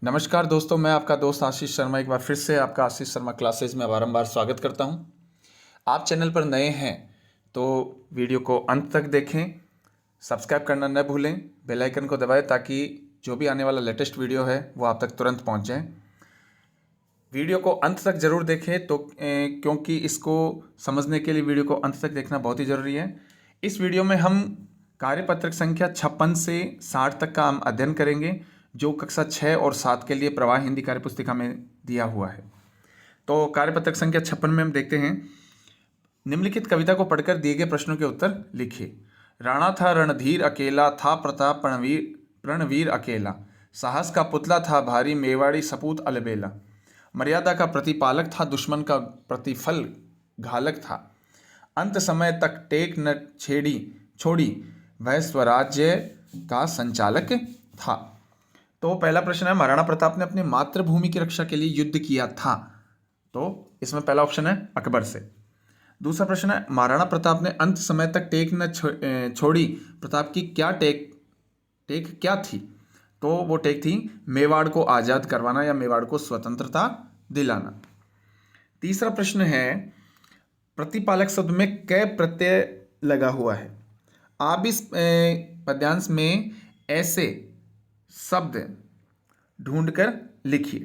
नमस्कार दोस्तों, मैं आपका दोस्त आशीष शर्मा एक बार फिर से आपका आशीष शर्मा क्लासेस में बारंबार स्वागत करता हूं। आप चैनल पर नए हैं तो वीडियो को अंत तक देखें, सब्सक्राइब करना न भूलें, बेल आइकन को दबाएं ताकि जो भी आने वाला लेटेस्ट वीडियो है वो आप तक तुरंत पहुंच जाए। वीडियो को अंत तक ज़रूर देखें क्योंकि इसको समझने के लिए वीडियो को अंत तक देखना बहुत ही ज़रूरी है। इस वीडियो में हम कार्यपत्रक संख्या 56 से 60 तक का हम अध्ययन करेंगे, जो कक्षा 6 और 7 के लिए प्रवाह हिंदी कार्यपुस्तिका में दिया हुआ है। तो कार्यपत्रक संख्या 56 में हम देखते हैं, निम्नलिखित कविता को पढ़कर दिए गए प्रश्नों के उत्तर लिखिए। राणा था रणधीर अकेला, था प्रताप प्रणवीर अकेला, साहस का पुतला था भारी, मेवाड़ी सपूत अलबेला, मर्यादा का प्रतिपालक था, दुश्मन का प्रतिफल घालक था, अंत समय तक टेक न छोड़ी, वह स्वराज्य का संचालक था। तो पहला प्रश्न है, महाराणा प्रताप ने अपनी मातृभूमि की रक्षा के लिए युद्ध किया था। तो इसमें पहला ऑप्शन है अकबर से। दूसरा प्रश्न है, महाराणा प्रताप ने अंत समय तक टेक न छोड़ी, प्रताप की टेक क्या थी? तो वो टेक थी मेवाड़ को आज़ाद करवाना या मेवाड़ को स्वतंत्रता दिलाना। तीसरा प्रश्न है, प्रतिपालक शब्द में कै प्रत्यय लगा हुआ है? आप इस पद्यांश में ऐसे शब्द ढूंढकर लिखिए।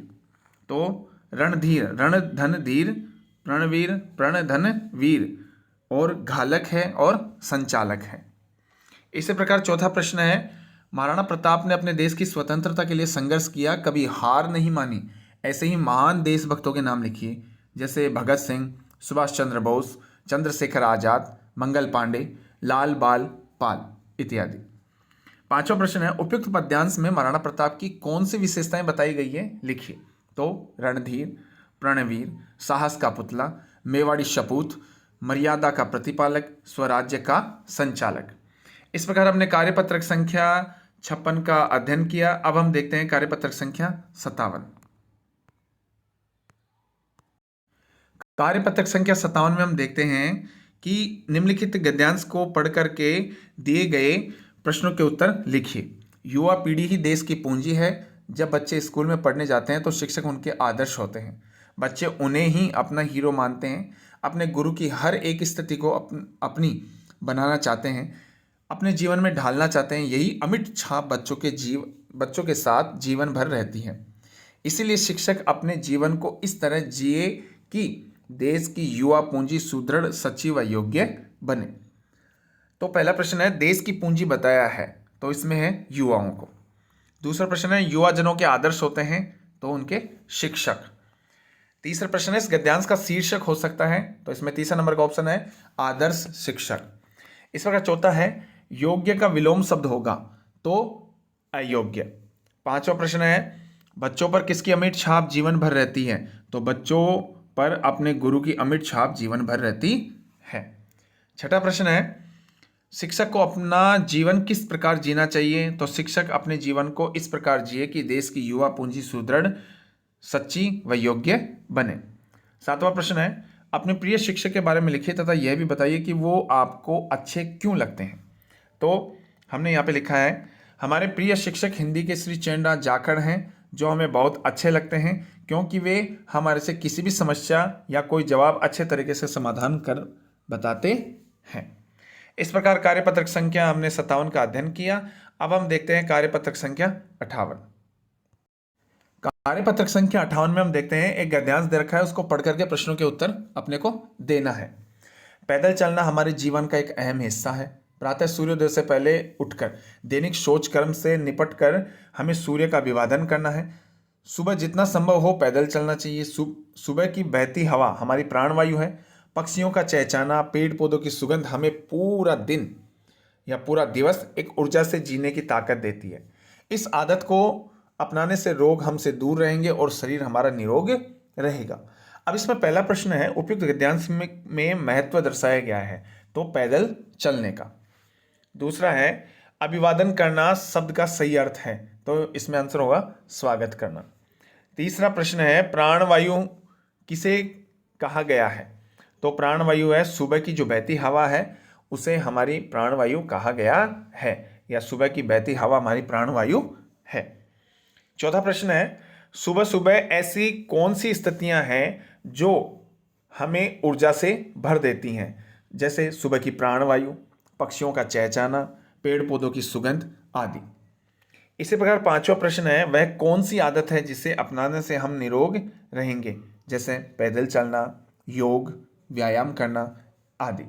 तो रणधीर, रण धन धीर, प्रणवीर प्रण धन वीर, और घालक है और संचालक है। इसी प्रकार चौथा प्रश्न है, महाराणा प्रताप ने अपने देश की स्वतंत्रता के लिए संघर्ष किया, कभी हार नहीं मानी। ऐसे ही महान देशभक्तों के नाम लिखिए, जैसे भगत सिंह, सुभाष चंद्र बोस, चंद्रशेखर आजाद, मंगल पांडे, लाल बाल पाल इत्यादि। पांचवा प्रश्न है, उपयुक्त पद्यांश में महाराणा प्रताप की कौन सी विशेषताएं बताई गई है, लिखिए। तो रणधीर, प्रणवीर, साहस का पुतला, मेवाड़ी शपूत, मर्यादा का प्रतिपालक, स्वराज्य का संचालक। इस प्रकार हमने कार्यपत्रक संख्या 56 का अध्ययन किया। अब हम देखते हैं कार्यपत्रक संख्या 57। कार्यपत्रक संख्या 57 में हम देखते हैं कि निम्नलिखित गद्यांश को पढ़ करके दिए गए प्रश्नों के उत्तर लिखिए। युवा पीढ़ी ही देश की पूंजी है। जब बच्चे स्कूल में पढ़ने जाते हैं तो शिक्षक उनके आदर्श होते हैं। बच्चे उन्हें ही अपना हीरो मानते हैं, अपने गुरु की हर एक स्थिति को अपनी बनाना चाहते हैं, अपने जीवन में ढालना चाहते हैं। यही अमिट छाप बच्चों के साथ जीवन भर रहती है। इसीलिए शिक्षक अपने जीवन को इस तरह जिए कि देश की युवा पूंजी सुदृढ़, सच्ची व योग्य बने। तो पहला प्रश्न है, देश की पूंजी बताया है, तो इसमें है युवाओं को। दूसरा प्रश्न है, युवा जनों के आदर्श होते हैं, तो उनके शिक्षक। तीसरा प्रश्न है, इस गद्यांश का शीर्षक हो सकता है, तो इसमें तीसरा नंबर का ऑप्शन है आदर्श शिक्षक। इस प्रकार चौथा है, योग्य का विलोम शब्द होगा, तो अयोग्य। पांचवा प्रश्न है, बच्चों पर किसकी अमिट छाप जीवन भर रहती है? तो बच्चों पर अपने गुरु की अमिट छाप जीवन भर रहती है। छठा प्रश्न है, शिक्षक को अपना जीवन किस प्रकार जीना चाहिए? तो शिक्षक अपने जीवन को इस प्रकार जिए कि देश की युवा पूंजी सुदृढ़, सच्ची व योग्य बने। सातवां प्रश्न है, अपने प्रिय शिक्षक के बारे में लिखिए तथा यह भी बताइए कि वो आपको अच्छे क्यों लगते हैं। तो हमने यहाँ पे लिखा है, हमारे प्रिय शिक्षक हिंदी के श्री चेंडा जाखड़ हैं, जो हमें बहुत अच्छे लगते हैं क्योंकि वे हमारे से किसी भी समस्या या कोई जवाब अच्छे तरीके से समाधान कर बताते हैं। इस प्रकार कार्यपत्रक संख्या हमने 57 का अध्ययन किया। अब हम देखते हैं कार्यपत्रक संख्या 58। कार्यपत्रक संख्या 58 में हम देखते हैं, एक गद्यांश दे रखा है, उसको पढ़ करके प्रश्नों के उत्तर अपने को देना है। पैदल चलना हमारे जीवन का एक अहम हिस्सा है। प्रातः सूर्योदय से पहले उठकर दैनिक सोच कर्म से निपट कर हमें सूर्य का अभिवादन करना है। सुबह जितना संभव हो पैदल चलना चाहिए। सुबह की बहती हवा हमारी प्राणवायु है। पक्षियों का चहचहाना, पेड़ पौधों की सुगंध हमें पूरा दिन या पूरा दिवस एक ऊर्जा से जीने की ताकत देती है। इस आदत को अपनाने से रोग हमसे दूर रहेंगे और शरीर हमारा निरोग रहेगा। अब इसमें पहला प्रश्न है, उपयुक्त गद्यांश में महत्व दर्शाया गया है, तो पैदल चलने का। दूसरा है, अभिवादन करना शब्द का सही अर्थ है, तो इसमें आंसर होगा स्वागत करना। तीसरा प्रश्न है, प्राणवायु किसे कहा गया है? तो प्राणवायु है सुबह की जो बहती हवा है, उसे हमारी प्राणवायु कहा गया है, या सुबह की बहती हवा हमारी प्राणवायु है। चौथा प्रश्न है, सुबह सुबह ऐसी कौन सी स्थितियां हैं जो हमें ऊर्जा से भर देती हैं, जैसे सुबह की प्राणवायु, पक्षियों का चहचहाना, पेड़ पौधों की सुगंध आदि। इसी प्रकार पांचवा प्रश्न है, वह कौन सी आदत है जिसे अपनाने से हम निरोग रहेंगे, जैसे पैदल चलना, योग, व्यायाम करना आदि।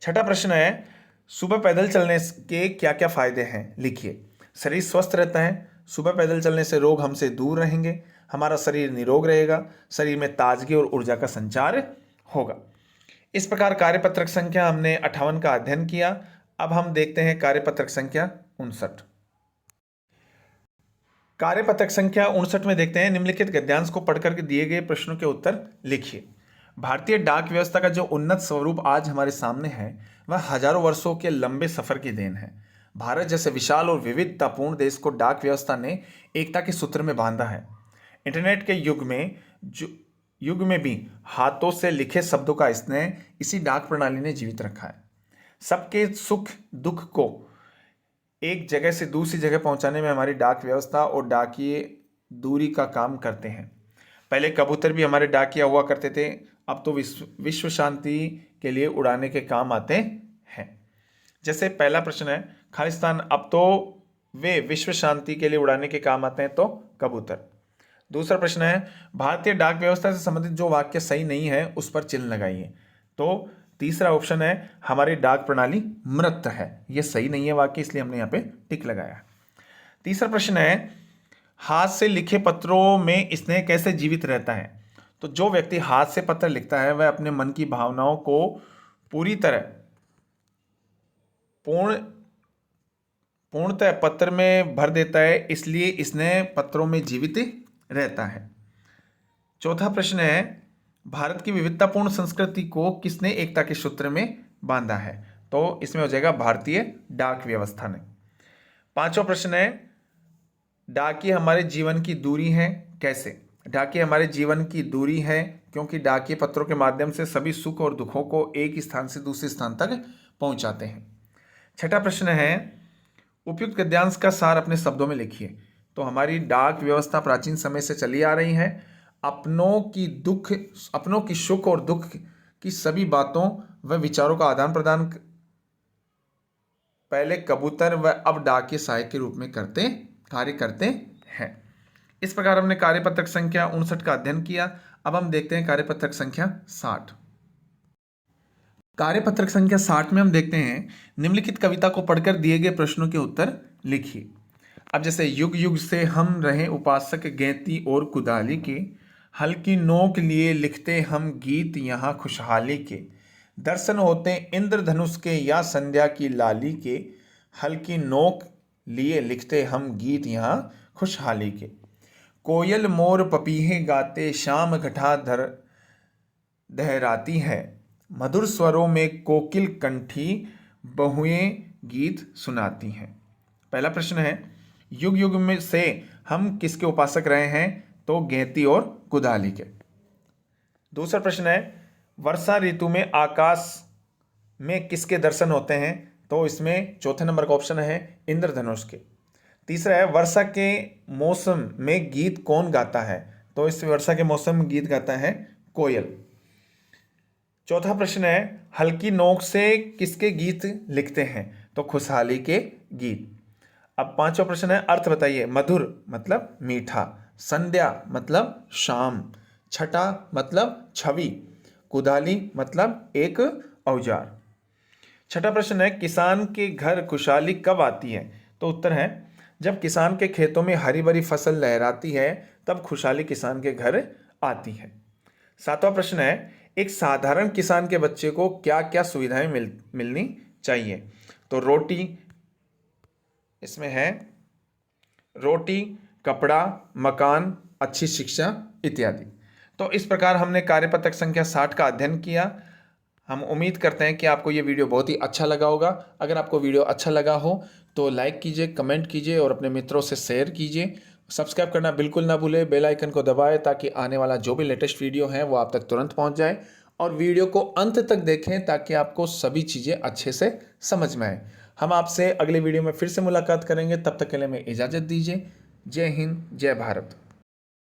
छठा प्रश्न है, सुबह पैदल चलने के क्या क्या फायदे हैं, लिखिए। शरीर स्वस्थ रहता है, सुबह पैदल चलने से रोग हमसे दूर रहेंगे, हमारा शरीर निरोग रहेगा, शरीर में ताजगी और ऊर्जा का संचार होगा। इस प्रकार कार्यपत्रक संख्या हमने 58 का अध्ययन किया। अब हम देखते हैं कार्यपत्रक संख्या 59। कार्यपत्रक संख्या 59 में देखते हैं, निम्नलिखित गद्यांश को पढ़कर दिए गए प्रश्नों के उत्तर लिखिए। भारतीय डाक व्यवस्था का जो उन्नत स्वरूप आज हमारे सामने है वह हजारों वर्षों के लंबे सफर की देन है। भारत जैसे विशाल और विविधतापूर्ण देश को डाक व्यवस्था ने एकता के सूत्र में बांधा है। इंटरनेट के युग में भी हाथों से लिखे शब्दों का स्नेह इसी डाक प्रणाली ने जीवित रखा है। सबके सुख दुख को एक जगह से दूसरी जगह पहुंचाने में हमारी डाक व्यवस्था और डाकिए दूरी का काम करते हैं। पहले कबूतर भी हमारे डाकिया हुआ करते थे, अब तो विश्व शांति के लिए उड़ाने के काम आते हैं। जैसे पहला प्रश्न है खालिस्तान, अब तो वे विश्व शांति के लिए उड़ाने के काम आते हैं, तो कबूतर। दूसरा प्रश्न है भारतीय डाक व्यवस्था से संबंधित जो वाक्य सही नहीं है उस पर चिन्ह लगाइए, तो तीसरा ऑप्शन है हमारी डाक प्रणाली मृत है, यह सही नहीं है वाक्य, इसलिए हमने यहाँ पे टिक लगाया। तीसरा प्रश्न है हाथ से लिखे पत्रों में स्नेह कैसे जीवित रहता है, तो जो व्यक्ति हाथ से पत्र लिखता है वह अपने मन की भावनाओं को पूरी तरह पूर्णतः पत्र में भर देता है, इसलिए स्नेह पत्रों में जीवित रहता है। चौथा प्रश्न है भारत की विविधतापूर्ण संस्कृति को किसने एकता के सूत्र में बांधा है, तो इसमें हो जाएगा भारतीय डाक व्यवस्था ने। पांचवा प्रश्न है डाकिए हमारे जीवन की दूरी है कैसे, डाकिए हमारे जीवन की दूरी है क्योंकि डाकिए पत्रों के माध्यम से सभी सुख और दुखों को एक स्थान से दूसरे स्थान तक पहुंचाते हैं। छठा प्रश्न है उपयुक्त गद्यांश का सार अपने शब्दों में लिखिए, तो हमारी डाक व्यवस्था प्राचीन समय से चली आ रही है। अपनों की सुख और दुख की सभी बातों व विचारों का आदान प्रदान पहले कबूतर व अब डाकिए सहायक के रूप में कार्य करते हैं। इस प्रकार हमने कार्यपत्रक संख्या 59 का अध्ययन किया। अब हम देखते हैं कार्यपत्रक संख्या 60। कार्यपत्रक संख्या 60 में हम देखते हैं निम्नलिखित कविता को पढ़कर दिए गए प्रश्नों के उत्तर लिखिए। अब जैसे युग युग से हम रहे उपासक गैती और कुदाली के, हल्की नोक लिए लिखते हम गीत यहाँ खुशहाली के, दर्शन होते इंद्रधनुष के या संध्या की लाली के, हल्की नोक लिए लिखते हम गीत यहाँ खुशहाली के। कोयल मोर पपीहे गाते शाम घटा दहराती है, मधुर स्वरों में कोकिल कंठी बहुएं गीत सुनाती हैं। पहला प्रश्न है युग युग में से हम किसके उपासक रहे हैं, तो गैती और कुदाली के। दूसरा प्रश्न है वर्षा ऋतु में आकाश में किसके दर्शन होते हैं, तो इसमें चौथे नंबर का ऑप्शन है इंद्रधनुष के। तीसरा है वर्षा के मौसम में गीत कौन गाता है, तो इस वर्षा के मौसम में गीत गाता है कोयल। चौथा प्रश्न है हल्की नोक से किसके गीत लिखते हैं, तो खुशहाली के गीत। अब पांचवा प्रश्न है अर्थ बताइए, मधुर मतलब मीठा, संध्या मतलब शाम, छठा मतलब छवि, कुदाली मतलब एक औजार। छठा प्रश्न है किसान के घर खुशहाली कब आती है, तो उत्तर है जब किसान के खेतों में हरी भरी फसल लहराती है तब खुशहाली किसान के घर आती है। सातवां प्रश्न है एक साधारण किसान के बच्चे को क्या क्या सुविधाएं मिलनी चाहिए, तो रोटी, इसमें है रोटी, कपड़ा, मकान, अच्छी शिक्षा इत्यादि। तो इस प्रकार हमने कार्यपत्रक संख्या 60 का अध्ययन किया। हम उम्मीद करते हैं कि आपको ये वीडियो बहुत ही अच्छा लगा होगा। अगर आपको वीडियो अच्छा लगा हो तो लाइक कीजिए, कमेंट कीजिए और अपने मित्रों से शेयर कीजिए। सब्सक्राइब करना बिल्कुल ना भूलें, बेल आइकन को दबाएं ताकि आने वाला जो भी लेटेस्ट वीडियो है वो आप तक तुरंत पहुंच जाए। और वीडियो को अंत तक देखें ताकि आपको सभी चीज़ें अच्छे से समझ में आए। हम आपसे अगले वीडियो में फिर से मुलाकात करेंगे, तब तक के लिए हमें इजाज़त दीजिए। जय हिंद, जय भारत।